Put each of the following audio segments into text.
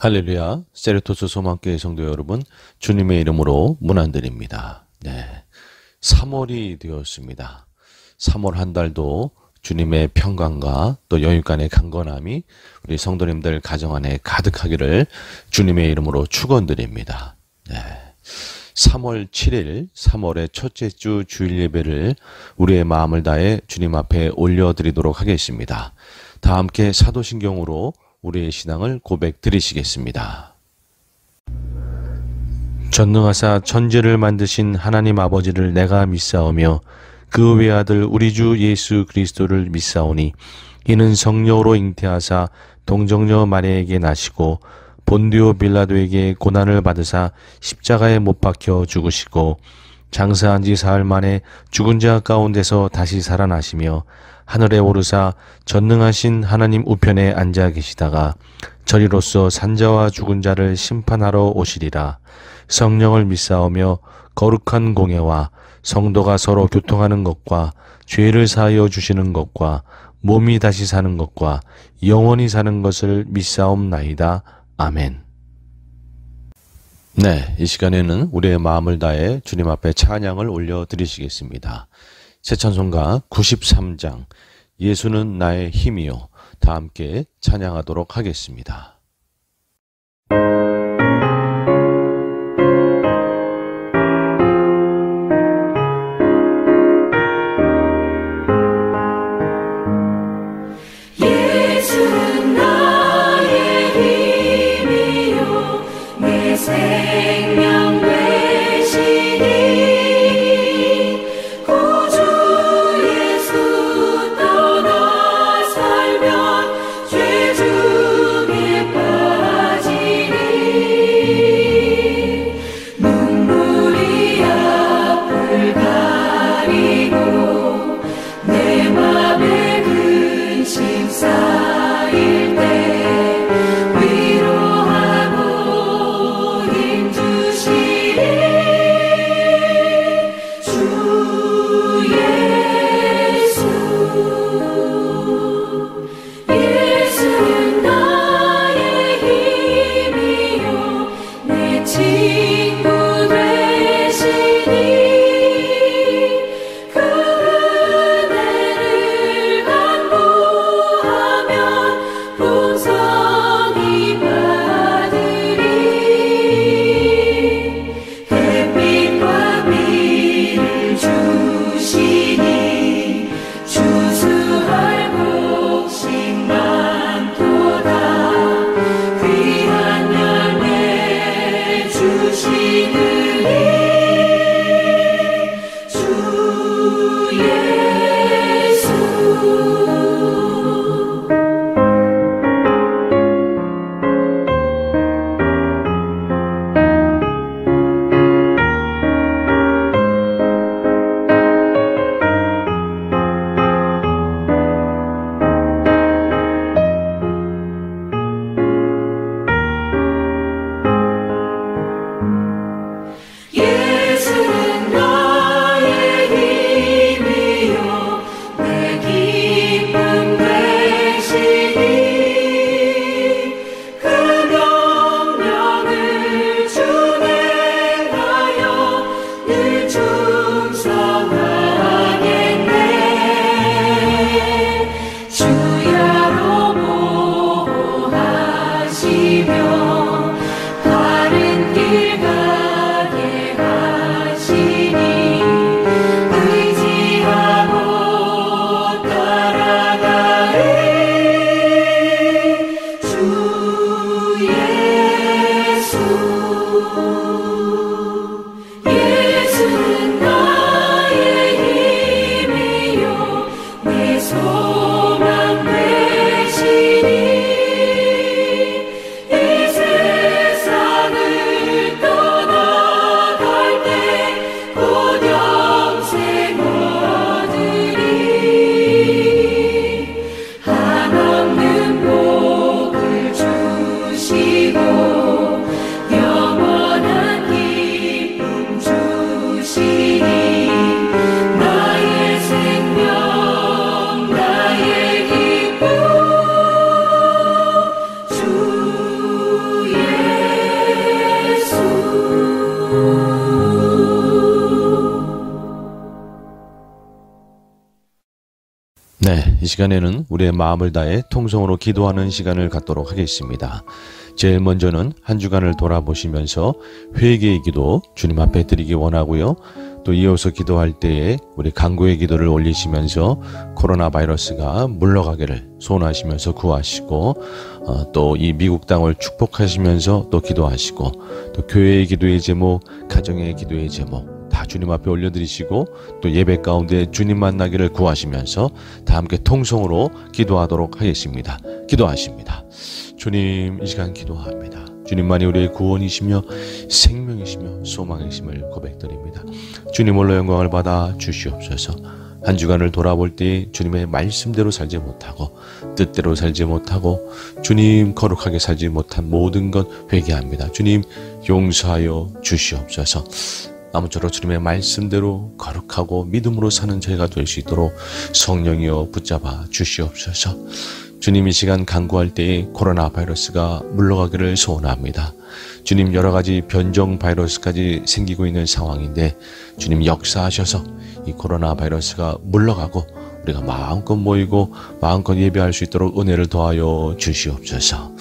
할렐루야, 세르토스 소망교회 성도 여러분, 주님의 이름으로 문안드립니다. 3월이 되었습니다. 3월 한 달도 주님의 평강과 또 영육간의 강건함이 우리 성도님들 가정 안에 가득하기를 주님의 이름으로 축원드립니다. 3월 7일, 3월의 첫째 주 주일 예배를 우리의 마음을 다해 주님 앞에 올려드리도록 하겠습니다. 다 함께 사도신경으로 우리의 신앙을 고백 드리시겠습니다. 전능하사 천지를 만드신 하나님 아버지를 내가 믿사오며 그 외아들 우리 주 예수 그리스도를 믿사오니 이는 성령으로 잉태하사 동정녀 마리아에게 나시고 본디오 빌라도에게 고난을 받으사 십자가에 못 박혀 죽으시고 장사한 지 사흘 만에 죽은 자 가운데서 다시 살아나시며 하늘에 오르사 전능하신 하나님 우편에 앉아 계시다가 저리로서 산자와 죽은 자를 심판하러 오시리라. 성령을 믿사오며 거룩한 공예와 성도가 서로 교통하는 것과 죄를 사하여 주시는 것과 몸이 다시 사는 것과 영원히 사는 것을 믿사옵나이다. 아멘. 이 시간에는 우리의 마음을 다해 주님 앞에 찬양을 올려드리시겠습니다. 새 찬송가 93장 예수는 나의 힘이요, 다 함께 찬양하도록 하겠습니다. 예수는 나의 힘이요 내 생명 되시니 구주 예수 떠나 살면 죄 중에 빠지니 눈물이 앞을 가리고 내 맘에 근심 쌓일 때 위로하고 힘주시리 주 예수. 예수는 나의 힘이요 내 친구 되시니 그 은혜를 간구하면 풍성히 받으리. 햇빛과 비를 주시니 주수할 곡식 많도다. 귀한 열매 주시느니 주 예수. 예수는 나의 힘이요 내 기쁨 되시니 그 명령을 준행하여 늘 충성하겠네. 주야로 보호하시며 바른 길 가게 하시니 의지하고 따라가리 주 예수. 예수는 나의 힘이요 내 소망 되시니 이 세상을 떠나갈 때 곧 영생 얻으리. 한없는 복을 주시고 영원한 기쁨 주시니 나의 생명 나의 기쁨 주 이 시간에는 우리의 마음을 다해 통성으로 기도하는 시간을 갖도록 하겠습니다. 제일 먼저는 한 주간을 돌아보시면서 회개의 기도 주님 앞에 드리기 원하고요. 또 이어서 기도할 때에 우리 간구의 기도를 올리시면서 코로나 바이러스가 물러가기를 소원하시면서 구하시고 또 이 미국 땅을 축복하시면서 또 기도하시고 또 교회의 기도의 제목, 가정의 기도의 제목 다 주님 앞에 올려드리시고 또 예배 가운데 주님 만나기를 구하시면서 다 함께 통성으로 기도하도록 하겠습니다. 기도하십니다. 주님, 이 시간 기도합니다. 주님만이 우리의 구원이시며 생명이시며 소망이심을 고백드립니다. 주님 홀로 영광을 받아 주시옵소서. 한 주간을 돌아볼 때 주님의 말씀대로 살지 못하고 뜻대로 살지 못하고 주님 거룩하게 살지 못한 모든 것 회개합니다. 주님 용서하여 주시옵소서. 아무쪼록 주님의 말씀대로 거룩하고 믿음으로 사는 저희가 될 수 있도록 성령이여 붙잡아 주시옵소서. 주님, 이 시간 간구할 때에 코로나 바이러스가 물러가기를 소원합니다. 주님, 여러 가지 변종 바이러스까지 생기고 있는 상황인데 주님 역사하셔서 이 코로나 바이러스가 물러가고 우리가 마음껏 모이고 마음껏 예배할 수 있도록 은혜를 더하여 주시옵소서.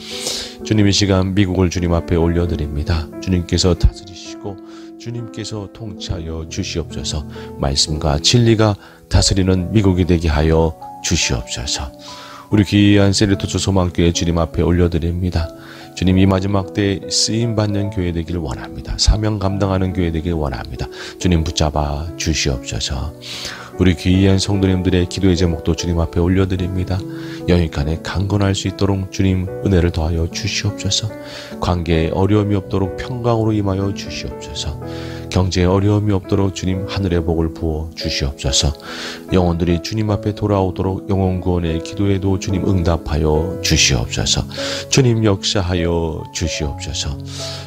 주님, 이 시간 미국을 주님 앞에 올려드립니다. 주님께서 다스리시고 주님께서 통치하여 주시옵소서. 말씀과 진리가 다스리는 미국이 되게 하여 주시옵소서. 우리 귀한 세리토스 소망교회 주님 앞에 올려드립니다. 주님, 이 마지막 때에 쓰임받는 교회 되기를 원합니다. 사명 감당하는 교회 되기를 원합니다. 주님 붙잡아 주시옵소서. 우리 귀한 성도님들의 기도의 제목도 주님 앞에 올려드립니다. 영육간에 강건할 수 있도록 주님 은혜를 더하여 주시옵소서. 관계에 어려움이 없도록 평강으로 임하여 주시옵소서. 경제에 어려움이 없도록 주님 하늘의 복을 부어 주시옵소서. 영혼들이 주님 앞에 돌아오도록 영혼 구원의 기도에도 주님 응답하여 주시옵소서. 주님 역사하여 주시옵소서.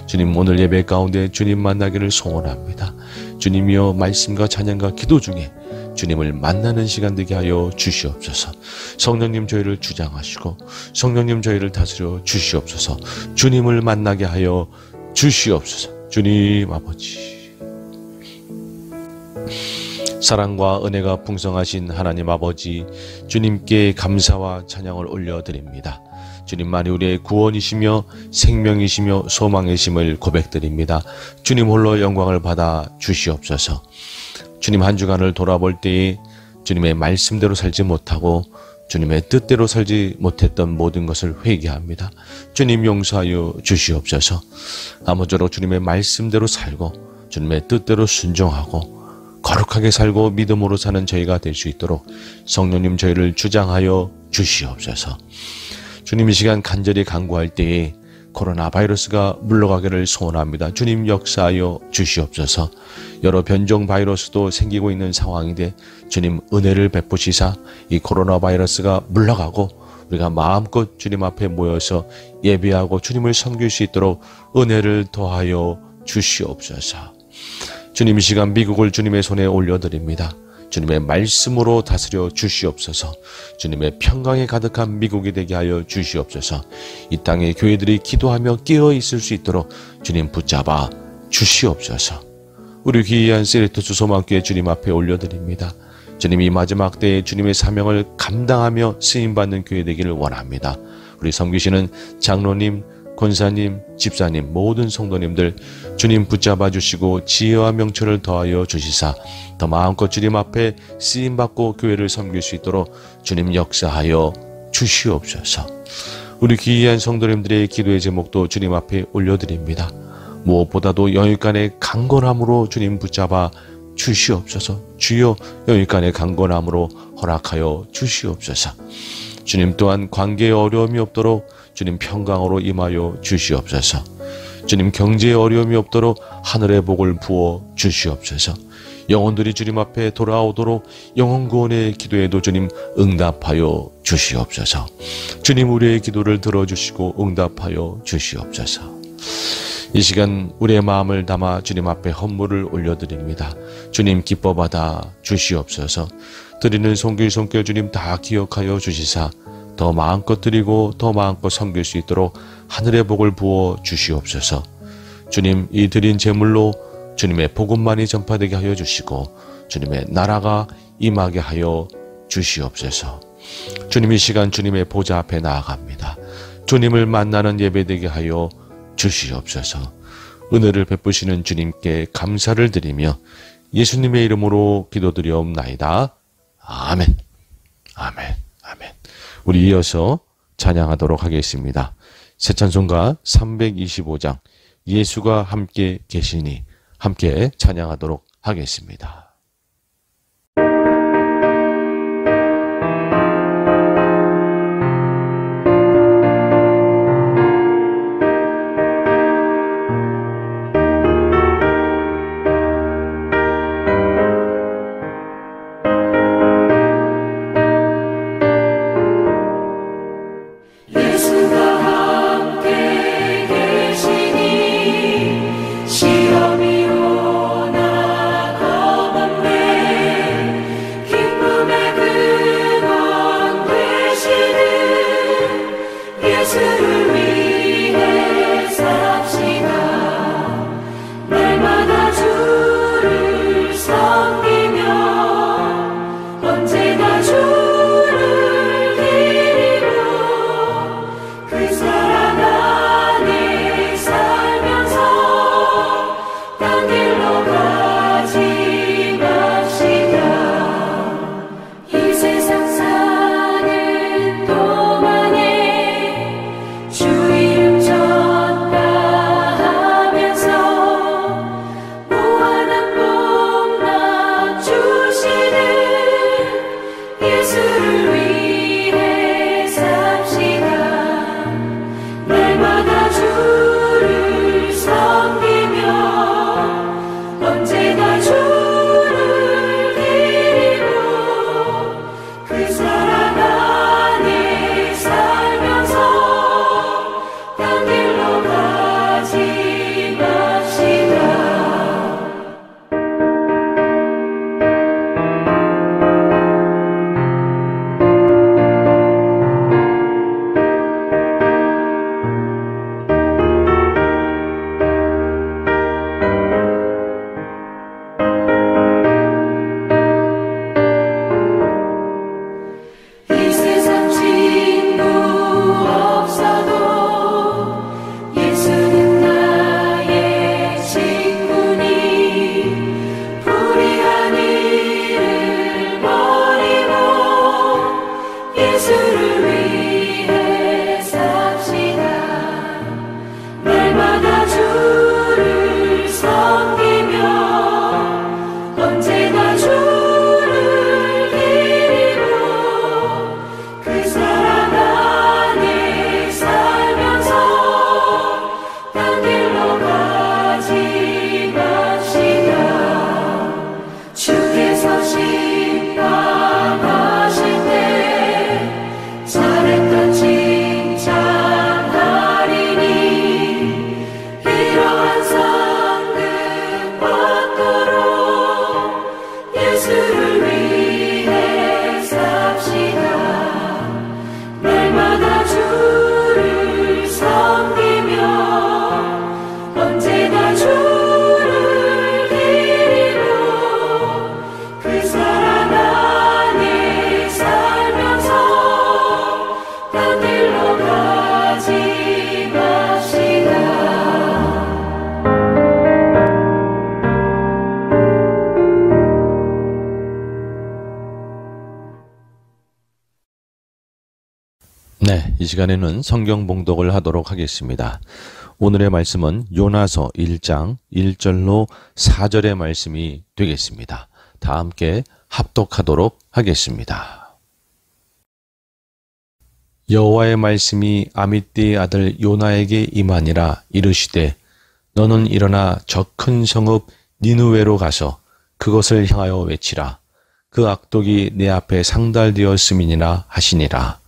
주님, 오늘 예배 가운데 주님 만나기를 소원합니다. 주님이여, 말씀과 찬양과 기도 중에 주님을 만나는 시간 되게 하여 주시옵소서. 성령님, 저희를 주장하시고 성령님, 저희를 다스려 주시옵소서. 주님을 만나게 하여 주시옵소서. 주님 아버지, 사랑과 은혜가 풍성하신 하나님 아버지, 주님께 감사와 찬양을 올려드립니다. 주님만이 우리의 구원이시며 생명이시며 소망이심을 고백드립니다. 주님 홀로 영광을 받아 주시옵소서. 주님, 한 주간을 돌아볼 때에 주님의 말씀대로 살지 못하고 주님의 뜻대로 살지 못했던 모든 것을 회개합니다. 주님 용서하여 주시옵소서. 아무쪼록 주님의 말씀대로 살고 주님의 뜻대로 순종하고 거룩하게 살고 믿음으로 사는 저희가 될 수 있도록 성령님, 저희를 주장하여 주시옵소서. 주님, 이 시간 간절히 간구할 때에 코로나 바이러스가 물러가기를 소원합니다. 주님 역사하여 주시옵소서. 여러 변종 바이러스도 생기고 있는 상황인데 주님 은혜를 베푸시사 이 코로나 바이러스가 물러가고 우리가 마음껏 주님 앞에 모여서 예배하고 주님을 섬길 수 있도록 은혜를 더하여 주시옵소서. 주님, 이 시간 미국을 주님의 손에 올려드립니다. 주님의 말씀으로 다스려 주시옵소서. 주님의 평강에 가득한 미국이 되게 하여 주시옵소서. 이 땅의 교회들이 기도하며 깨어 있을 수 있도록 주님 붙잡아 주시옵소서. 우리 귀한 세리토스 소망교회 주님 앞에 올려드립니다. 주님, 이 마지막 때에 주님의 사명을 감당하며 쓰임받는 교회 되기를 원합니다. 우리 섬기시는 장로님, 권사님, 집사님, 모든 성도님들 주님 붙잡아 주시고 지혜와 명철을 더하여 주시사 더 마음껏 주님 앞에 쓰임받고 교회를 섬길 수 있도록 주님 역사하여 주시옵소서. 우리 귀한 성도님들의 기도의 제목도 주님 앞에 올려드립니다. 무엇보다도 영육간의 강건함으로 주님 붙잡아 주시옵소서. 주여, 영육간의 강건함으로 허락하여 주시옵소서. 주님 또한 관계에 어려움이 없도록 주님 평강으로 임하여 주시옵소서. 주님 경제에 어려움이 없도록 하늘의 복을 부어 주시옵소서. 영혼들이 주님 앞에 돌아오도록 영혼 구원의 기도에도 주님 응답하여 주시옵소서. 주님, 우리의 기도를 들어주시고 응답하여 주시옵소서. 이 시간 우리의 마음을 담아 주님 앞에 헌물을 올려드립니다. 주님 기뻐 받아 주시옵소서. 드리는 손길 손길 주님 다 기억하여 주시사 더 마음껏 드리고 더 마음껏 섬길 수 있도록 하늘의 복을 부어 주시옵소서. 주님, 이 드린 제물로 주님의 복음만이 전파되게 하여 주시고 주님의 나라가 임하게 하여 주시옵소서. 주님, 이 시간 주님의 보좌 앞에 나아갑니다. 주님을 만나는 예배되게 하여 주시옵소서. 은혜를 베푸시는 주님께 감사를 드리며 예수님의 이름으로 기도드리옵나이다. 아멘. 아멘. 아멘. 우리 이어서 찬양하도록 하겠습니다. 새 찬송가 325장 예수가 함께 계시니 함께 찬양하도록 하겠습니다. 이 시간에는 성경 봉독을 하도록 하겠습니다. 오늘의 말씀은 요나서 1장 1절로 4절의 말씀이 되겠습니다. 다 함께 합독하도록 하겠습니다. 여호와의 말씀이 아미띠의 아들 요나에게 임하니라. 이르시되 너는 일어나 저 큰 성읍 니느웨로 가서 그것을 향하여 외치라. 그 악독이 내 앞에 상달되었음이니라 하시니라.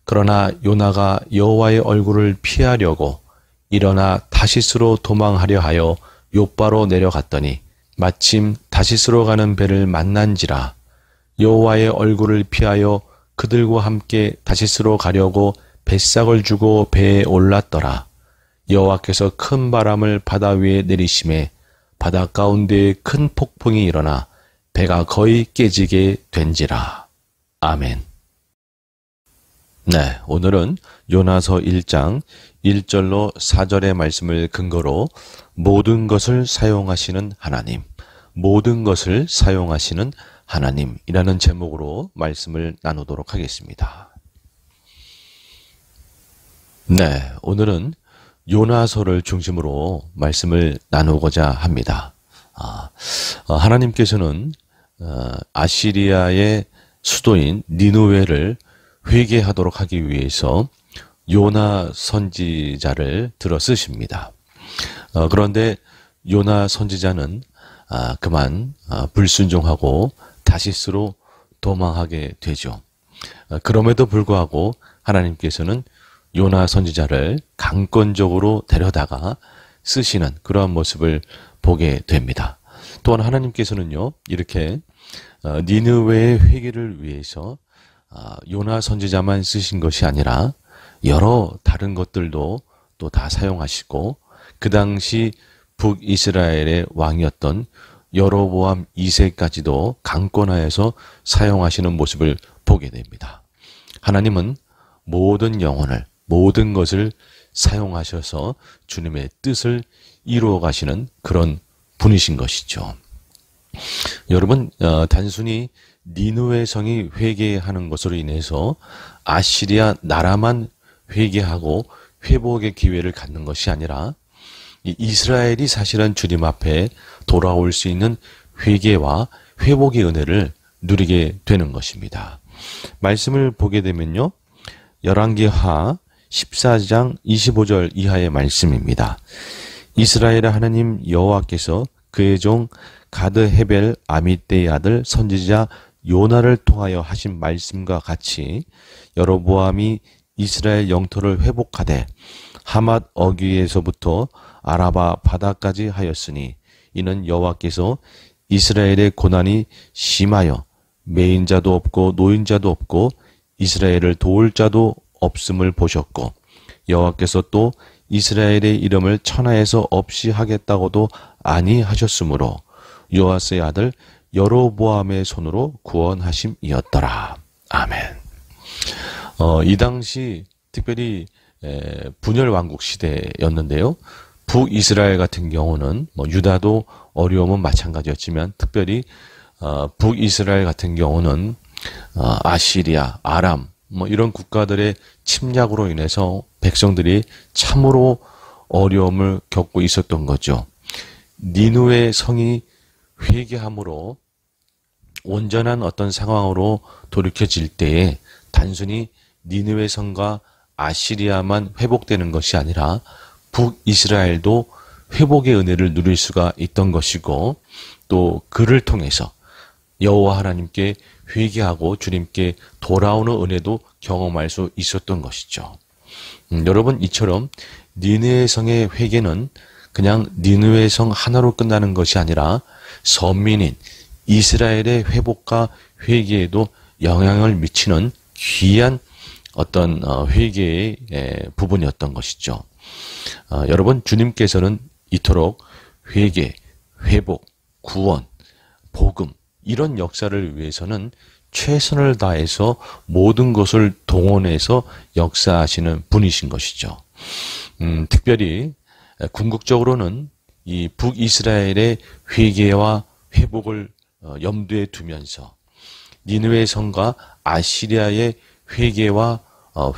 그러나 요나가 여호와의 얼굴을 피하려고 일어나 다시스로 도망하려 하여 욥바로 내려갔더니 마침 다시스로 가는 배를 만난지라. 여호와의 얼굴을 피하여 그들과 함께 다시스로 가려고 뱃삭을 주고 배에 올랐더라. 여호와께서 큰 바람을 바다 위에 내리심에 바다 가운데에 큰 폭풍이 일어나 배가 거의 깨지게 된지라. 아멘. 네, 오늘은 요나서 1장 1절로 4절의 말씀을 근거로 모든 것을 사용하시는 하나님, 모든 것을 사용하시는 하나님이라는 제목으로 말씀을 나누도록 하겠습니다. 네, 오늘은 요나서를 중심으로 말씀을 나누고자 합니다. 하나님께서는 아시리아의 수도인 니느웨를 회개하도록 하기 위해서 요나 선지자를 들어 쓰십니다. 그런데 요나 선지자는 그만 불순종하고 다시스로 도망하게 되죠. 그럼에도 불구하고 하나님께서는 요나 선지자를 강권적으로 데려다가 쓰시는 그러한 모습을 보게 됩니다. 또한 하나님께서는요, 이렇게 니느웨의 회개를 위해서 요나 선지자만 쓰신 것이 아니라 여러 다른 것들도 또 다 사용하시고, 그 당시 북이스라엘의 왕이었던 여로보암 2세까지도 강권하여서 사용하시는 모습을 보게 됩니다. 하나님은 모든 영혼을, 모든 것을 사용하셔서 주님의 뜻을 이루어 가시는 그런 분이신 것이죠. 여러분, 단순히 니느웨 성이 회개하는 것으로 인해서 아시리아 나라만 회개하고 회복의 기회를 갖는 것이 아니라 이스라엘이 사실은 주님 앞에 돌아올 수 있는 회개와 회복의 은혜를 누리게 되는 것입니다. 말씀을 보게 되면요, 열왕기하 14장 25절 이하의 말씀입니다. 이스라엘의 하나님 여호와께서 그의 종 가드 헤벨 아미떼의 아들 선지자 요나를 통하여 하신 말씀과 같이 여로보암이 이스라엘 영토를 회복하되 하맛 어귀에서부터 아라바 바다까지 하였으니 이는 여호와께서 이스라엘의 고난이 심하여 매인자도 없고 노인자도 없고 이스라엘을 도울 자도 없음을 보셨고 여호와께서 또 이스라엘의 이름을 천하에서 없이 하겠다고도 아니하셨으므로 요아스의 아들 여로보암의 손으로 구원하심이었더라. 아멘. 이 당시 특별히 분열 왕국 시대였는데요. 북이스라엘 같은 경우는 유다도 어려움은 마찬가지였지만 특별히 북이스라엘 같은 경우는 아시리아, 아람 이런 국가들의 침략으로 인해서 백성들이 참으로 어려움을 겪고 있었던 거죠. 니느웨 성이 회개함으로 온전한 어떤 상황으로 돌이켜질 때에 단순히 니느웨 성과 아시리아만 회복되는 것이 아니라 북이스라엘도 회복의 은혜를 누릴 수가 있던 것이고, 또 그를 통해서 여호와 하나님께 회개하고 주님께 돌아오는 은혜도 경험할 수 있었던 것이죠. 여러분, 이처럼 니느웨 성의 회개는 그냥 니느웨 성 하나로 끝나는 것이 아니라 선민인 이스라엘의 회복과 회개에도 영향을 미치는 귀한 어떤 회개의 부분이었던 것이죠. 여러분, 주님께서는 이토록 회개, 회복, 구원, 복음 이런 역사를 위해서는 최선을 다해서 모든 것을 동원해서 역사하시는 분이신 것이죠. 특별히 궁극적으로는 이 북이스라엘의 회개와 회복을 염두에 두면서 니느웨 성과 아시리아의 회개와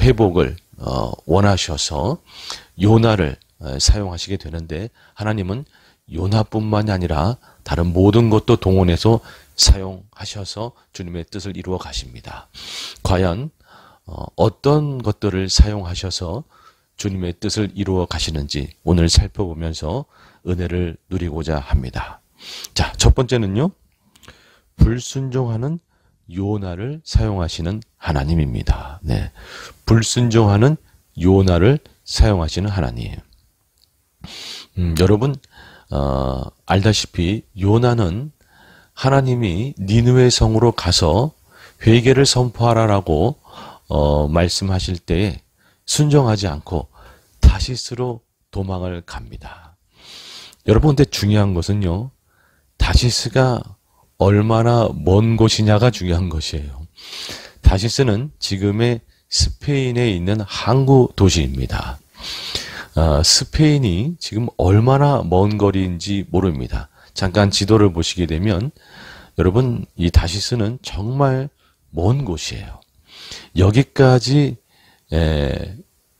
회복을 원하셔서 요나를 사용하시게 되는데, 하나님은 요나뿐만이 아니라 다른 모든 것도 동원해서 사용하셔서 주님의 뜻을 이루어 가십니다. 과연 어떤 것들을 사용하셔서 주님의 뜻을 이루어 가시는지 오늘 살펴보면서 은혜를 누리고자 합니다. 자, 첫 번째는요, 불순종하는 요나를 사용하시는 하나님입니다. 네, 불순종하는 요나를 사용하시는 하나님. 여러분, 알다시피 요나는 하나님이 니느웨 성으로 가서 회개를 선포하라라고 말씀하실 때에 순종하지 않고 다시스로 도망을 갑니다. 여러분, 근데 중요한 것은요, 다시스가 얼마나 먼 곳이냐가 중요한 것이에요. 다시스는 지금의 스페인에 있는 항구 도시입니다. 스페인이 지금 얼마나 먼 거리인지 모릅니다. 잠깐 지도를 보시게 되면 여러분, 이 다시스는 정말 먼 곳이에요. 여기까지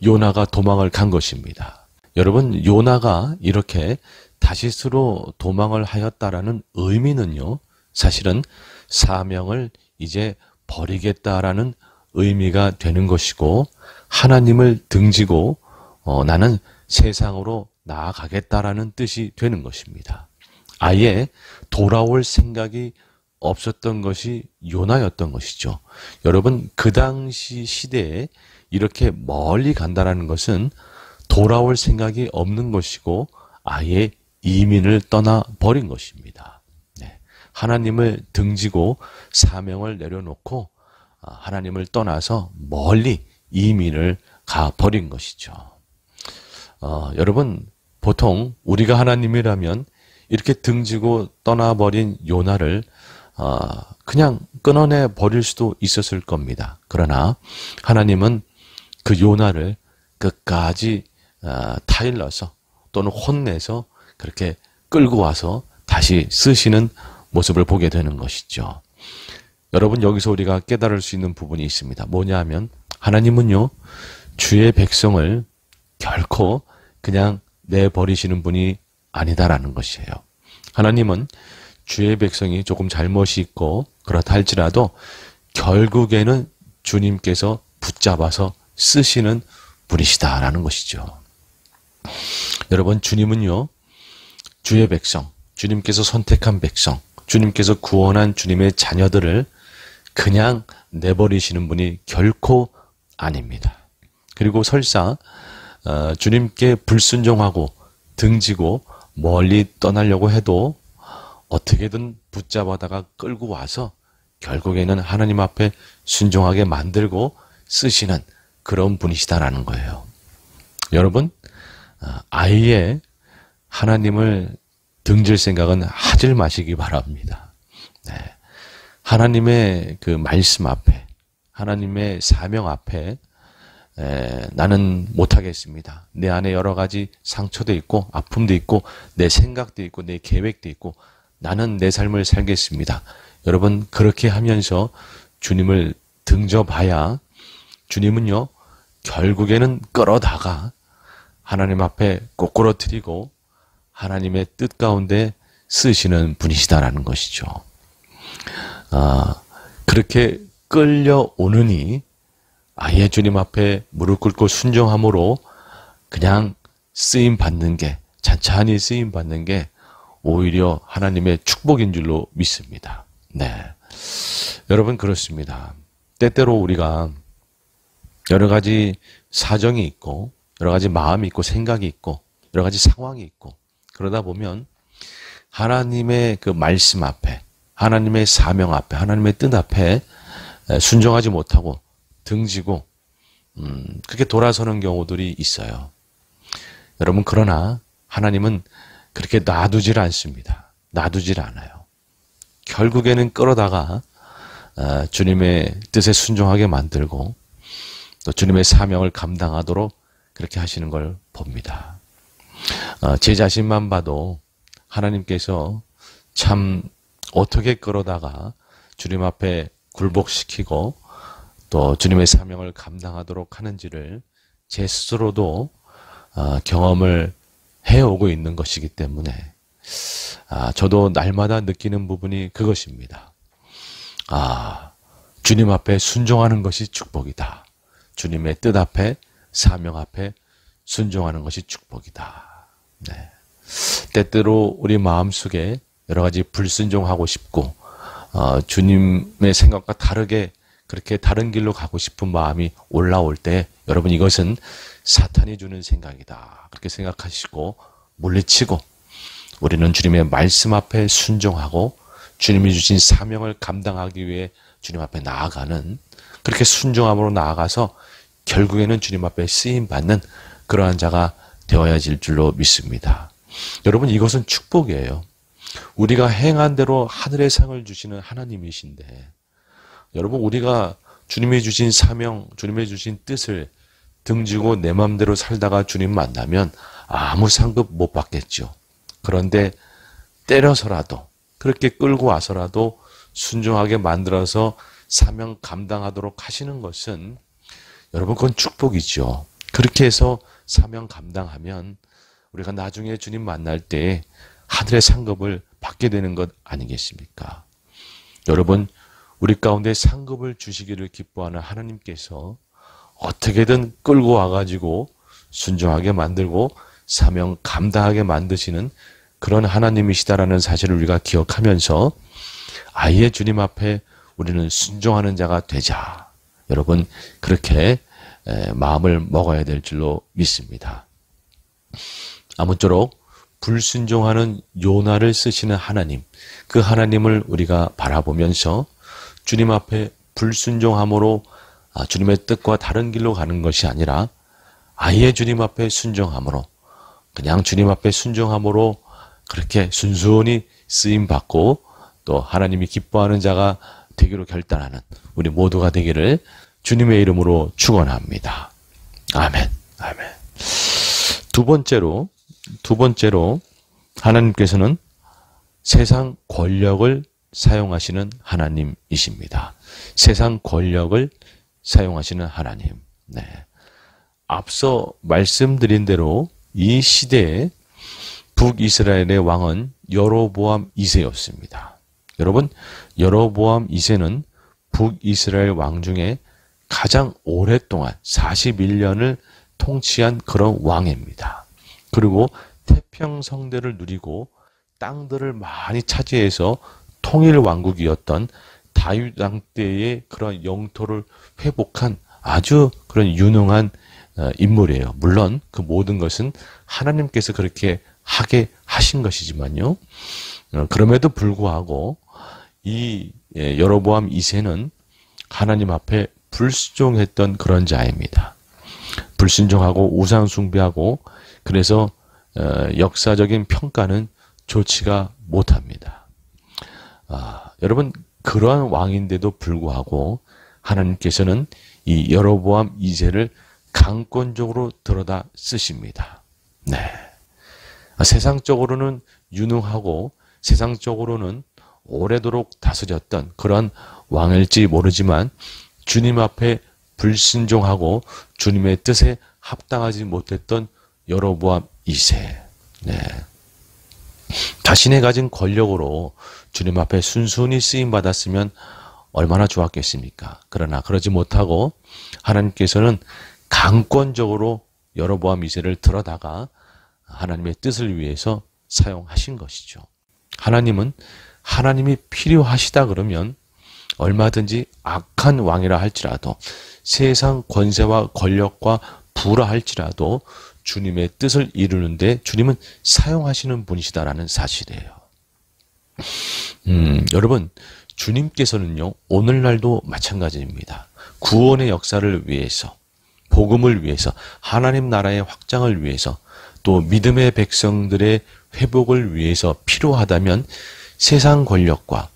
요나가 도망을 간 것입니다. 여러분, 요나가 이렇게 다시스로 도망을 하였다라는 의미는요, 사실은 사명을 이제 버리겠다라는 의미가 되는 것이고, 하나님을 등지고 나는 세상으로 나아가겠다라는 뜻이 되는 것입니다. 아예 돌아올 생각이 없었던 것이 요나였던 것이죠. 여러분, 그 당시 시대에 이렇게 멀리 간다라는 것은 돌아올 생각이 없는 것이고 아예 이민을 떠나버린 것입니다. 네. 하나님을 등지고 사명을 내려놓고 하나님을 떠나서 멀리 이민을 가버린 것이죠. 여러분, 보통 우리가 하나님이라면 이렇게 등지고 떠나버린 요나를 그냥 끊어내 버릴 수도 있었을 겁니다. 그러나 하나님은 그 요나를 끝까지 타일러서 또는 혼내서 그렇게 끌고 와서 다시 쓰시는 모습을 보게 되는 것이죠. 여러분, 여기서 우리가 깨달을 수 있는 부분이 있습니다. 뭐냐 하면 하나님은요, 주의 백성을 결코 그냥 내버리시는 분이 아니다라는 것이에요. 하나님은 주의 백성이 조금 잘못이 있고 그렇다 할지라도 결국에는 주님께서 붙잡아서 쓰시는 분이시다라는 것이죠. 여러분, 주님은요, 주의 백성, 주님께서 선택한 백성, 주님께서 구원한 주님의 자녀들을 그냥 내버리시는 분이 결코 아닙니다. 그리고 설사 주님께 불순종하고 등지고 멀리 떠나려고 해도 어떻게든 붙잡아다가 끌고 와서 결국에는 하나님 앞에 순종하게 만들고 쓰시는 그런 분이시다라는 거예요. 여러분, 아예 하나님을 등질 생각은 하질 마시기 바랍니다. 네. 하나님의 그 말씀 앞에, 하나님의 사명 앞에 나는 못하겠습니다. 내 안에 여러 가지 상처도 있고 아픔도 있고 내 생각도 있고 내 계획도 있고 나는 내 삶을 살겠습니다. 여러분, 그렇게 하면서 주님을 등져봐야 주님은요, 결국에는 끌어다가 하나님 앞에 꼬꾸러뜨리고 하나님의 뜻 가운데 쓰시는 분이시다라는 것이죠. 그렇게 끌려오느니 아예 주님 앞에 무릎 꿇고 순종함으로 그냥 쓰임 받는 게, 찬찬히 쓰임 받는 게 오히려 하나님의 축복인 줄로 믿습니다. 네. 여러분, 그렇습니다. 때때로 우리가 여러 가지 사정이 있고 여러 가지 마음이 있고 생각이 있고 여러 가지 상황이 있고 그러다 보면 하나님의 그 말씀 앞에, 하나님의 사명 앞에, 하나님의 뜻 앞에 순종하지 못하고 등지고 그렇게 돌아서는 경우들이 있어요. 여러분, 그러나 하나님은 그렇게 놔두질 않습니다. 놔두질 않아요. 결국에는 끌어다가 주님의 뜻에 순종하게 만들고 또 주님의 사명을 감당하도록 그렇게 하시는 걸 봅니다. 제 자신만 봐도 하나님께서 참 어떻게 끌어다가 주님 앞에 굴복시키고 또 주님의 사명을 감당하도록 하는지를 제 스스로도 경험을 해오고 있는 것이기 때문에 저도 날마다 느끼는 부분이 그것입니다. 주님 앞에 순종하는 것이 축복이다. 주님의 뜻 앞에, 사명 앞에 순종하는 것이 축복이다. 네. 때때로 우리 마음속에 여러 가지 불순종하고 싶고 주님의 생각과 다르게 그렇게 다른 길로 가고 싶은 마음이 올라올 때 여러분, 이것은 사탄이 주는 생각이다. 그렇게 생각하시고 물리치고 우리는 주님의 말씀 앞에 순종하고 주님이 주신 사명을 감당하기 위해 주님 앞에 나아가는, 그렇게 순종함으로 나아가서 결국에는 주님 앞에 쓰임받는 그러한 자가 되어야 질 줄로 믿습니다. 여러분, 이것은 축복이에요. 우리가 행한 대로 하늘의 상을 주시는 하나님이신데 여러분, 우리가 주님이 주신 사명, 주님이 주신 뜻을 등지고 내 맘대로 살다가 주님 만나면 아무 상급 못 받겠죠. 그런데 때려서라도, 그렇게 끌고 와서라도 순종하게 만들어서 사명 감당하도록 하시는 것은 여러분 그건 축복이죠. 그렇게 해서 사명 감당하면 우리가 나중에 주님 만날 때 하늘의 상급을 받게 되는 것 아니겠습니까? 여러분, 우리 가운데 상급을 주시기를 기뻐하는 하나님께서 어떻게든 끌고 와가지고 순종하게 만들고 사명 감당하게 만드시는 그런 하나님이시다라는 사실을 우리가 기억하면서 아예 주님 앞에 우리는 순종하는 자가 되자. 여러분, 그렇게 마음을 먹어야 될 줄로 믿습니다. 아무쪼록 불순종하는 요나를 쓰시는 하나님, 그 하나님을 우리가 바라보면서 주님 앞에 불순종함으로 주님의 뜻과 다른 길로 가는 것이 아니라 아예 주님 앞에 순종함으로, 그냥 주님 앞에 순종함으로 그렇게 순순히 쓰임받고 또 하나님이 기뻐하는 자가 되기로 결단하는 우리 모두가 되기를 주님의 이름으로 축원합니다. 아멘. 아멘. 두 번째로 하나님께서는 세상 권력을 사용하시는 하나님이십니다. 세상 권력을 사용하시는 하나님. 네. 앞서 말씀드린 대로 이 시대에 북이스라엘의 왕은 여로보암 2세였습니다. 여러분, 여로보암 2세는 북이스라엘 왕 중에 가장 오랫동안 41년을 통치한 그런 왕입니다. 그리고 태평성대를 누리고 땅들을 많이 차지해서 통일 왕국이었던 다윗 왕 때의 그런 영토를 회복한 아주 그런 유능한 인물이에요. 물론 그 모든 것은 하나님께서 그렇게 하게 하신 것이지만요. 그럼에도 불구하고 이 여로보암 2세는 하나님 앞에 불순종했던 그런 자입니다. 불순종하고 우상 숭배하고 그래서 역사적인 평가는 좋지가 못합니다. 여러분, 그러한 왕인데도 불구하고 하나님께서는 이 여로보암 2세를 강권적으로 들여다 쓰십니다. 네. 세상적으로는 유능하고 세상적으로는 오래도록 다스렸던 그런 왕일지 모르지만 주님 앞에 불순종하고 주님의 뜻에 합당하지 못했던 여로보암 2세. 네. 자신의 가진 권력으로 주님 앞에 순순히 쓰임받았으면 얼마나 좋았겠습니까? 그러나 그러지 못하고 하나님께서는 강권적으로 여로보암 2세를 들어다가 하나님의 뜻을 위해서 사용하신 것이죠. 하나님은 하나님이 필요하시다 그러면 얼마든지 악한 왕이라 할지라도 세상 권세와 권력과 부라 할지라도 주님의 뜻을 이루는데 주님은 사용하시는 분이시다라는 사실이에요. 여러분, 주님께서는요, 오늘날도 마찬가지입니다. 구원의 역사를 위해서, 복음을 위해서, 하나님 나라의 확장을 위해서, 또 믿음의 백성들의 회복을 위해서 필요하다면 세상 권력과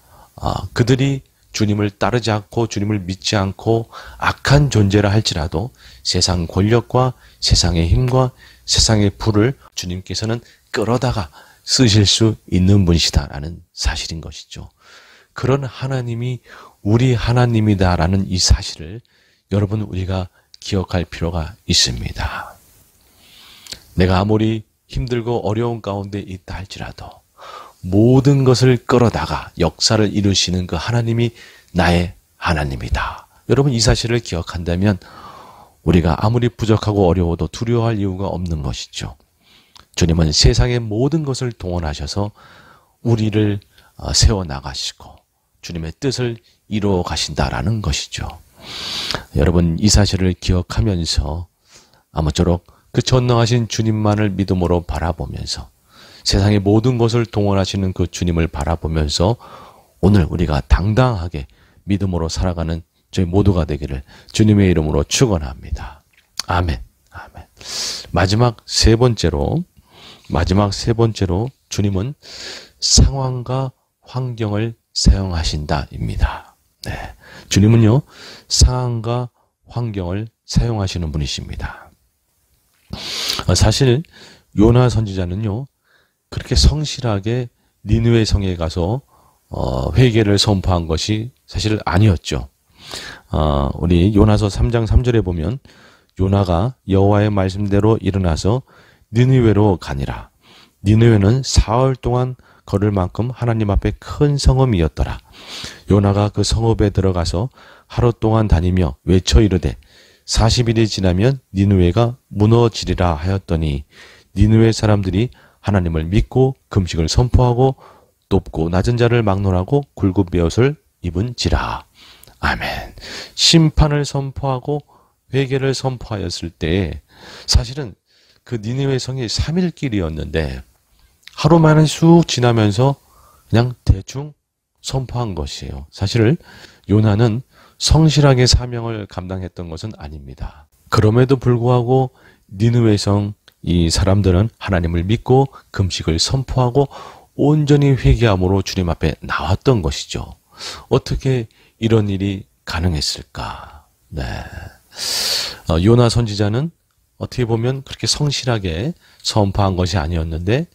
그들이 주님을 따르지 않고 주님을 믿지 않고 악한 존재라 할지라도 세상 권력과 세상의 힘과 세상의 부를 주님께서는 끌어다가 쓰실 수 있는 분이시다라는 사실인 것이죠. 그런 하나님이 우리 하나님이다라는 이 사실을 여러분 우리가 기억할 필요가 있습니다. 내가 아무리 힘들고 어려운 가운데 있다 할지라도 모든 것을 끌어다가 역사를 이루시는 그 하나님이 나의 하나님이다. 여러분, 이 사실을 기억한다면 우리가 아무리 부족하고 어려워도 두려워할 이유가 없는 것이죠. 주님은 세상의 모든 것을 동원하셔서 우리를 세워나가시고 주님의 뜻을 이루어 가신다라는 것이죠. 여러분, 이 사실을 기억하면서 아무쪼록 그 전능하신 주님만을 믿음으로 바라보면서 세상의 모든 것을 동원하시는 그 주님을 바라보면서 오늘 우리가 당당하게 믿음으로 살아가는 저희 모두가 되기를 주님의 이름으로 축원합니다. 아멘. 아멘. 마지막 세 번째로 주님은 상황과 환경을 사용하신다입니다. 네. 주님은요, 상황과 환경을 사용하시는 분이십니다. 사실 요나 선지자는요, 그렇게 성실하게 니느웨 성에 가서 회개를 선포한 것이 사실 아니었죠. 우리 요나서 3장 3절에 보면 요나가 여호와의 말씀대로 일어나서 니느웨로 가니라. 니느웨는 사흘 동안 걸을 만큼 하나님 앞에 큰 성읍이었더라. 요나가 그 성읍에 들어가서 하루 동안 다니며 외쳐 이르되 40일이 지나면 니느웨가 무너지리라 하였더니 니느웨 사람들이 하나님을 믿고 금식을 선포하고 높고 낮은 자를 막론하고 굵은 베옷을 입은지라. 아멘. 심판을 선포하고 회개를 선포하였을 때 사실은 그 니느웨 성이 3일 길이었는데 하루 만에 쑥 지나면서 그냥 대충 선포한 것이에요. 사실 요나는 성실하게 사명을 감당했던 것은 아닙니다. 그럼에도 불구하고 니느웨 성 이 사람들은 하나님을 믿고 금식을 선포하고 온전히 회개함으로 주님 앞에 나왔던 것이죠. 어떻게 이런 일이 가능했을까? 네. 요나 선지자는 어떻게 보면 그렇게 성실하게 선포한 것이 아니었는데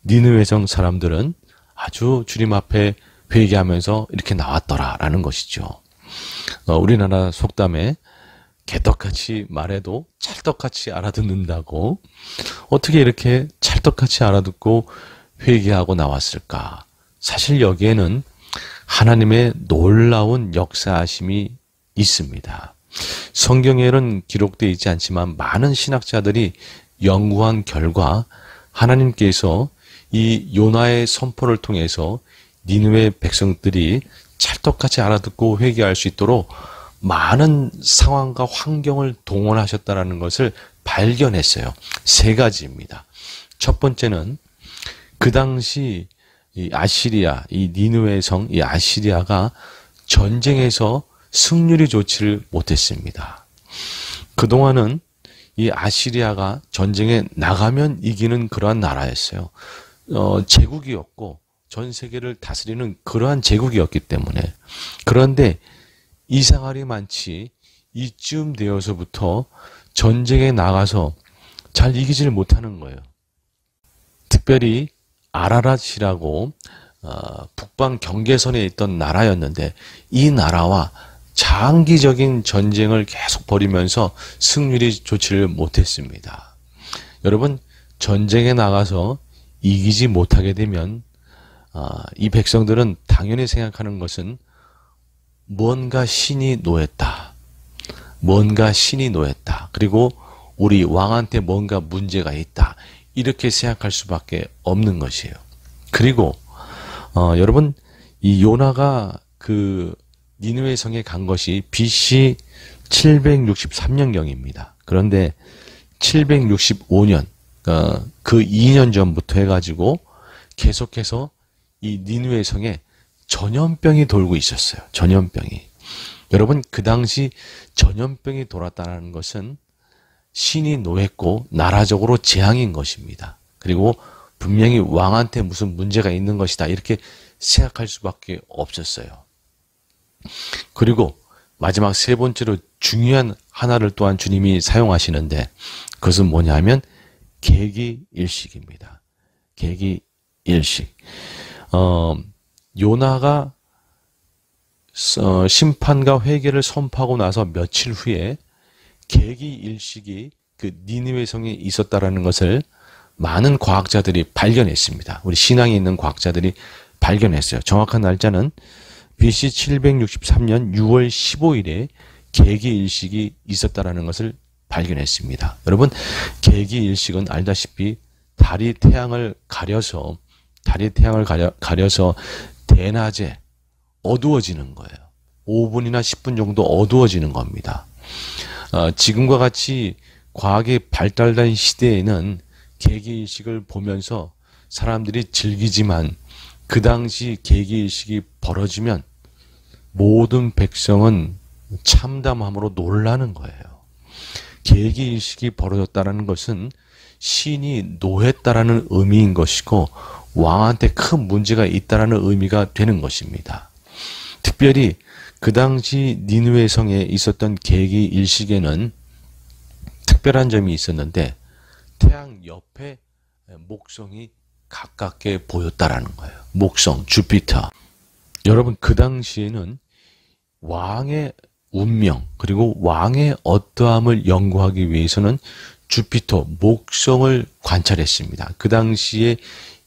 니느웨 성 사람들은 아주 주님 앞에 회개하면서 이렇게 나왔더라라는 것이죠. 우리나라 속담에 개떡같이 말해도 찰떡같이 알아듣는다고, 어떻게 이렇게 찰떡같이 알아듣고 회개하고 나왔을까? 사실 여기에는 하나님의 놀라운 역사하심이 있습니다. 성경에는 기록되어 있지 않지만 많은 신학자들이 연구한 결과 하나님께서 이 요나의 선포를 통해서 니느웨 백성들이 찰떡같이 알아듣고 회개할 수 있도록 많은 상황과 환경을 동원하셨다는 것을 발견했어요. 3가지입니다. 첫 번째는 그 당시 이 아시리아, 이 니느웨 성, 이 아시리아가 전쟁에서 승률이 좋지를 못했습니다. 그동안은 이 아시리아가 전쟁에 나가면 이기는 그러한 나라였어요. 제국이었고 전 세계를 다스리는 그러한 제국이었기 때문에. 그런데 이상할이 많지 이쯤 되어서부터 전쟁에 나가서 잘 이기지를 못하는 거예요. 특별히 아라랏이라고 북방 경계선에 있던 나라였는데 이 나라와 장기적인 전쟁을 계속 벌이면서 승률이 좋지를 못했습니다. 여러분, 전쟁에 나가서 이기지 못하게 되면 이 백성들은 당연히 생각하는 것은 뭔가 신이 노했다. 뭔가 신이 노했다. 그리고 우리 왕한테 뭔가 문제가 있다. 이렇게 생각할 수밖에 없는 것이에요. 그리고 여러분, 이 요나가 그 니느웨 성에 간 것이 BC 763년경입니다. 그런데 765년 그 2년 전부터 해가지고 계속해서 이 니느웨 성에 전염병이 돌고 있었어요. 전염병이. 여러분, 그 당시 전염병이 돌았다는 것은 신이 노했고 나라적으로 재앙인 것입니다. 그리고 분명히 왕한테 무슨 문제가 있는 것이다. 이렇게 생각할 수밖에 없었어요. 그리고 마지막 3번째로 중요한 하나를 또한 주님이 사용하시는데 그것은 뭐냐면 계기일식입니다. 계기일식. 요나가 심판과 회개를 선포하고 나서 며칠 후에 계기일식이 그 니느웨 성에 있었다라는 것을 많은 과학자들이 발견했습니다. 우리 신앙에 있는 과학자들이 발견했어요. 정확한 날짜는 BC 763년 6월 15일에 계기일식이 있었다라는 것을 발견했습니다. 여러분, 계기일식은 알다시피 달이 태양을 가려서 대낮에 어두워지는 거예요. 5분이나 10분 정도 어두워지는 겁니다. 지금과 같이 과학이 발달된 시대에는 계기일식을 보면서 사람들이 즐기지만 그 당시 계기일식이 벌어지면 모든 백성은 참담함으로 놀라는 거예요. 계기일식이 벌어졌다는 것은 신이 노했다라는 의미인 것이고 왕한테 큰 문제가 있다라는 의미가 되는 것입니다. 특별히 그 당시 니느웨 성에 있었던 계기 일식에는 특별한 점이 있었는데 태양 옆에 목성이 가깝게 보였다라는 거예요. 목성, 주피터. 여러분, 그 당시에는 왕의 운명 그리고 왕의 어떠함을 연구하기 위해서는 주피터, 목성을 관찰했습니다. 그 당시에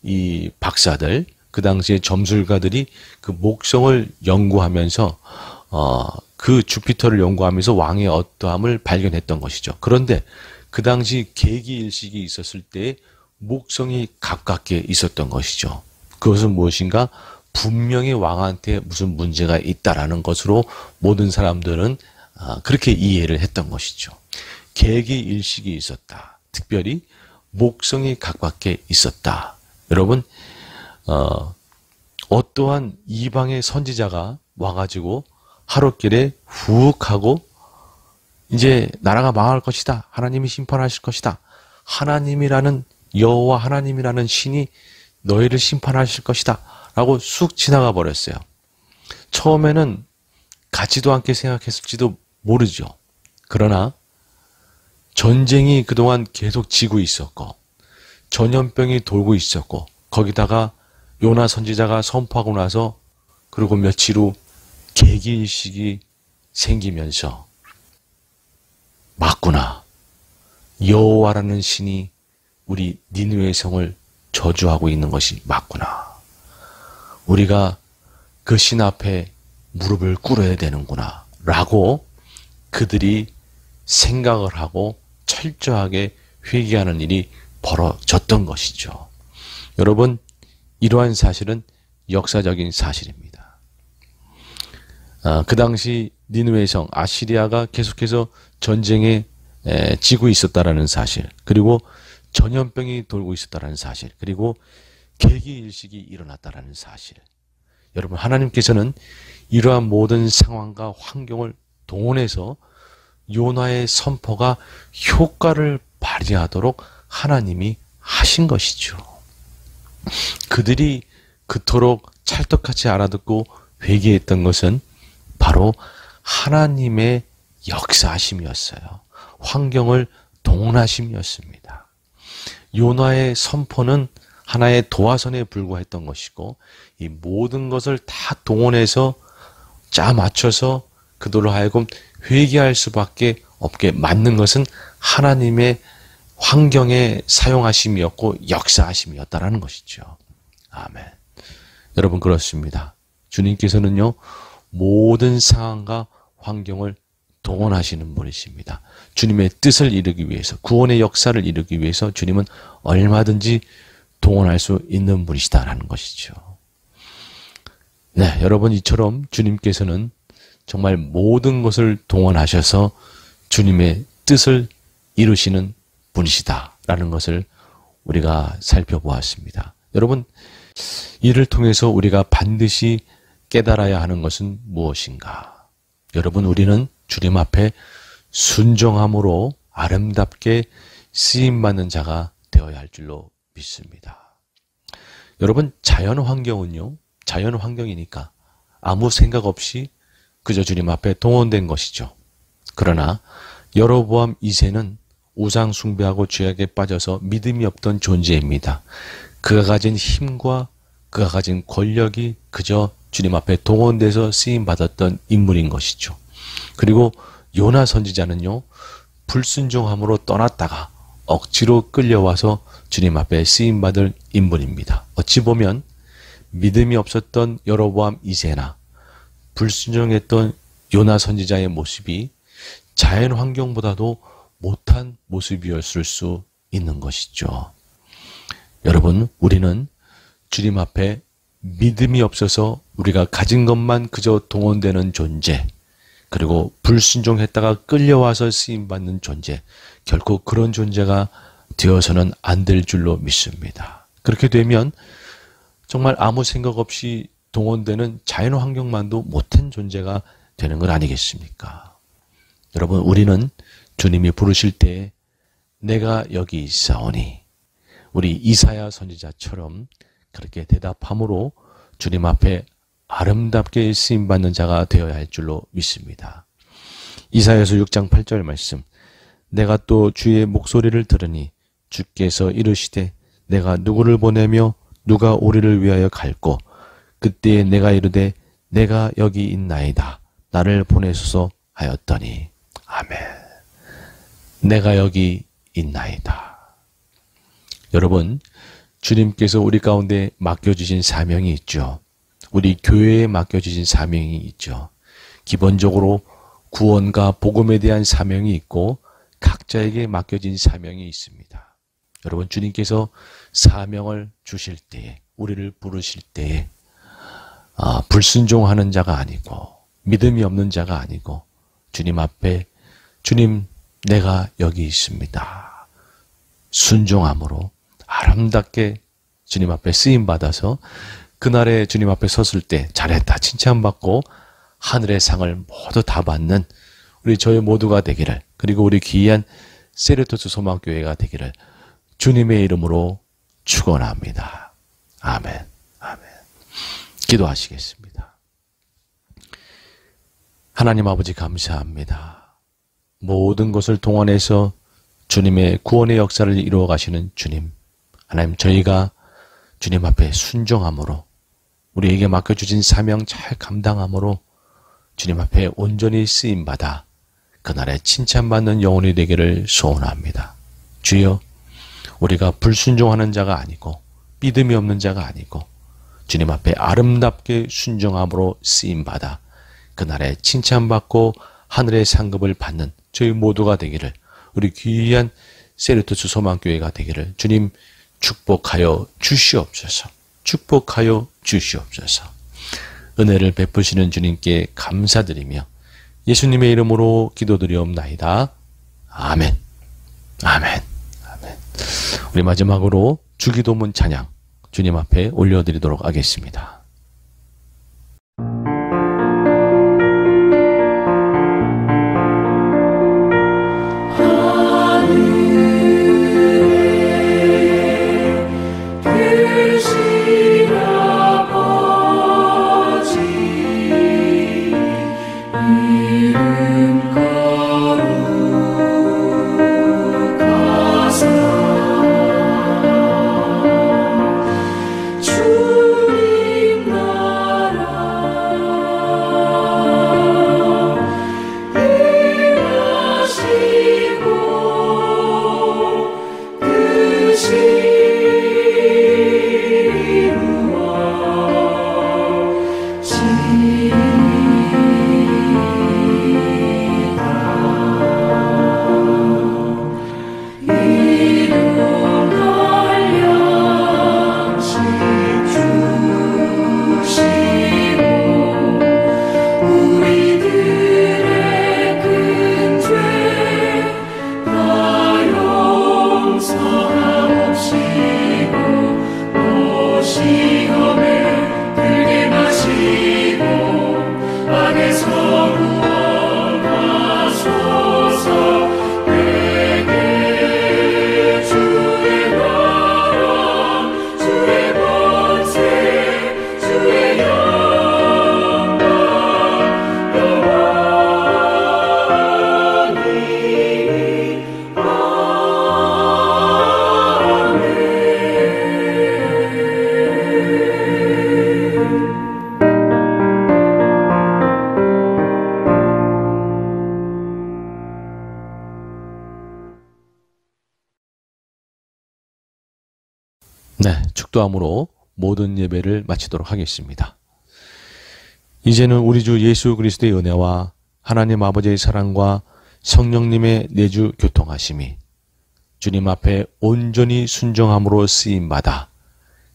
이 박사들, 그 당시에 점술가들이 그 목성을 연구하면서 그 주피터를 연구하면서 왕의 어떠함을 발견했던 것이죠. 그런데 그 당시 계기일식이 있었을 때 목성이 가깝게 있었던 것이죠. 그것은 무엇인가? 분명히 왕한테 무슨 문제가 있다라는 것으로 모든 사람들은 그렇게 이해를 했던 것이죠. 계기일식이 있었다. 특별히 목성이 가깝게 있었다. 여러분, 어떠한 이방의 선지자가 와가지고 하룻길에 훅 하고 이제 나라가 망할 것이다. 하나님이 심판하실 것이다. 하나님이라는 여호와 하나님이라는 신이 너희를 심판하실 것이다. 라고 쑥 지나가 버렸어요. 처음에는 같지도 않게 생각했을지도 모르죠. 그러나 전쟁이 그동안 계속 지고 있었고 전염병이 돌고 있었고 거기다가 요나 선지자가 선포하고 나서 그리고 며칠 후 계기일식이 생기면서 맞구나. 여호와라는 신이 우리 니느웨 성을 저주하고 있는 것이 맞구나. 우리가 그 신 앞에 무릎을 꿇어야 되는구나 라고 그들이 생각을 하고 철저하게 회개하는 일이 벌어졌던 것이죠. 여러분, 이러한 사실은 역사적인 사실입니다. 그 당시 니느웨 성 아시리아가 계속해서 전쟁에 지고 있었다라는 사실, 그리고 전염병이 돌고 있었다라는 사실, 그리고 계기일식이 일어났다라는 사실. 여러분, 하나님께서는 이러한 모든 상황과 환경을 동원해서 요나의 선포가 효과를 발휘하도록 하나님이 하신 것이죠. 그들이 그토록 찰떡같이 알아듣고 회개했던 것은 바로 하나님의 역사하심이었어요. 환경을 동원하심이었습니다. 요나의 선포는 하나의 도화선에 불과했던 것이고 이 모든 것을 다 동원해서 짜 맞춰서 그들로 하여금 회개할 수밖에 없게 만든 것은 하나님의 환경의 사용하심이었고 역사하심이었다라는 것이죠. 아멘. 여러분, 그렇습니다. 주님께서는요, 모든 상황과 환경을 동원하시는 분이십니다. 주님의 뜻을 이루기 위해서, 구원의 역사를 이루기 위해서 주님은 얼마든지 동원할 수 있는 분이시다라는 것이죠. 네, 여러분, 이처럼 주님께서는 정말 모든 것을 동원하셔서 주님의 뜻을 이루시는 분이시다라는 것을 우리가 살펴보았습니다. 여러분, 이를 통해서 우리가 반드시 깨달아야 하는 것은 무엇인가? 여러분, 우리는 주님 앞에 순종함으로 아름답게 쓰임받는 자가 되어야 할 줄로 믿습니다. 여러분, 자연 환경은요, 자연 환경이니까 아무 생각 없이 그저 주님 앞에 동원된 것이죠. 그러나 여로보암 2세는 우상 숭배하고 죄악에 빠져서 믿음이 없던 존재입니다. 그가 가진 힘과 그가 가진 권력이 그저 주님 앞에 동원돼서 쓰임받았던 인물인 것이죠. 그리고 요나 선지자는요, 불순종함으로 떠났다가 억지로 끌려와서 주님 앞에 쓰임받을 인물입니다. 어찌 보면 믿음이 없었던 여로보암 2세나 불순종했던 요나 선지자의 모습이 자연 환경보다도 못한 모습이었을 수 있는 것이죠. 여러분, 우리는 주님 앞에 믿음이 없어서 우리가 가진 것만 그저 동원되는 존재, 그리고 불순종했다가 끌려와서 쓰임받는 존재, 결코 그런 존재가 되어서는 안 될 줄로 믿습니다. 그렇게 되면 정말 아무 생각 없이 동원되는 자연 환경만도 못한 존재가 되는 것 아니겠습니까? 여러분, 우리는 주님이 부르실 때 내가 여기 있사오니, 우리 이사야 선지자처럼 그렇게 대답함으로 주님 앞에 아름답게 쓰임받는 자가 되어야 할 줄로 믿습니다. 이사야서 6장 8절 말씀. 내가 또 주의 목소리를 들으니 주께서 이르시되 내가 누구를 보내며 누가 우리를 위하여 갈꼬. 그때에 내가 이르되 내가 여기 있나이다. 나를 보내소서 하였더니. 아멘. 내가 여기 있나이다. 여러분, 주님께서 우리 가운데 맡겨주신 사명이 있죠. 우리 교회에 맡겨주신 사명이 있죠. 기본적으로 구원과 복음에 대한 사명이 있고 각자에게 맡겨진 사명이 있습니다. 여러분, 주님께서 사명을 주실 때에, 우리를 부르실 때에 불순종하는 자가 아니고 믿음이 없는 자가 아니고 주님 앞에 주님 내가 여기 있습니다. 순종함으로 아름답게 주님 앞에 쓰임받아서 그날에 주님 앞에 섰을 때 잘했다 칭찬받고 하늘의 상을 모두 다 받는 우리 저희 모두가 되기를, 그리고 우리 귀한 세르토스 소망교회가 되기를 주님의 이름으로 축원합니다. 아멘. 아멘. 기도하시겠습니다. 하나님 아버지 감사합니다. 모든 것을 동원해서 주님의 구원의 역사를 이루어 가시는 주님. 하나님, 저희가 주님 앞에 순종함으로 우리에게 맡겨주신 사명 잘 감당함으로 주님 앞에 온전히 쓰임받아 그날에 칭찬받는 영혼이 되기를 소원합니다. 주여, 우리가 불순종하는 자가 아니고 믿음이 없는 자가 아니고 주님 앞에 아름답게 순종함으로 쓰임받아 그날에 칭찬받고 하늘의 상급을 받는 저희 모두가 되기를, 우리 귀한 세르토스 소망교회가 되기를 주님 축복하여 주시옵소서. 축복하여 주시옵소서. 은혜를 베푸시는 주님께 감사드리며 예수님의 이름으로 기도드리옵나이다. 아멘. 아멘. 아멘. 우리 마지막으로 주기도문 찬양 주님 앞에 올려드리도록 하겠습니다. 네, 축도함으로 모든 예배를 마치도록 하겠습니다. 이제는 우리 주 예수 그리스도의 은혜와 하나님 아버지의 사랑과 성령님의 내주 교통하심이 주님 앞에 온전히 순종함으로 쓰임받아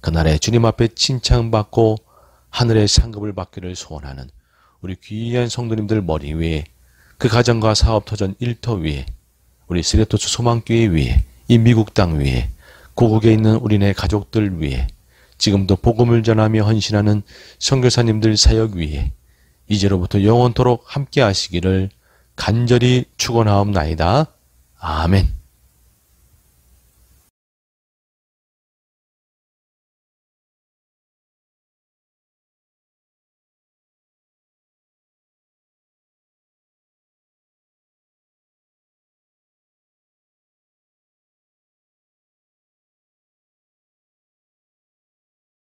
그날에 주님 앞에 칭찬받고 하늘의 상급을 받기를 소원하는 우리 귀한 성도님들 머리 위에, 그 가정과 사업터전 일터 위에, 우리 세레토스 소망교회 위에, 이 미국 땅 위에, 고국에 있는 우리네 가족들 위에, 지금도 복음을 전하며 헌신하는 선교사님들 사역 위에 이제로부터 영원토록 함께 하시기를 간절히 축원하옵나이다. 아멘.